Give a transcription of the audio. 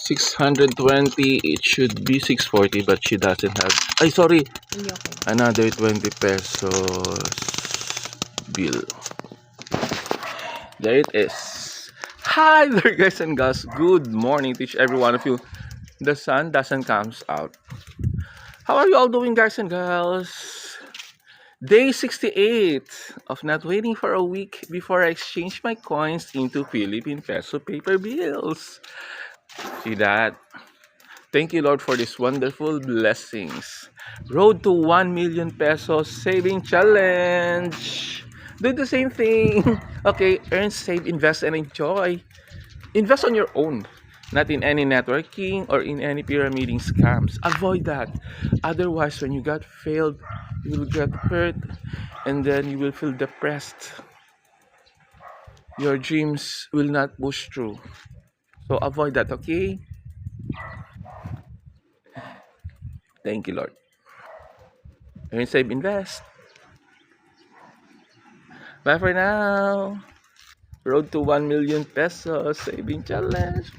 620. It should be 640, but she doesn't have. Ay, sorry. Hindi ako. Another 20 pesos bill. There it is. Hi there, guys and gals. Good morning to each every one of you. The sun doesn't come out. How are you all doing, guys and gals? Day 68 of not waiting for a week before I exchange my coins into Philippine peso paper bills. See that? Thank you, Lord, for these wonderful blessings. Road to 1 million pesos saving challenge. Do the same thing. Okay, earn, save, invest, and enjoy. Invest on your own, not in any networking or in any pyramiding scams. Avoid that. Otherwise, when you got failed, you will get hurt and then you will feel depressed. Your dreams will not push through. So avoid that, okay? Thank you, Lord. Earn, save, invest. Bye for now. Road to 1 million pesos saving challenge.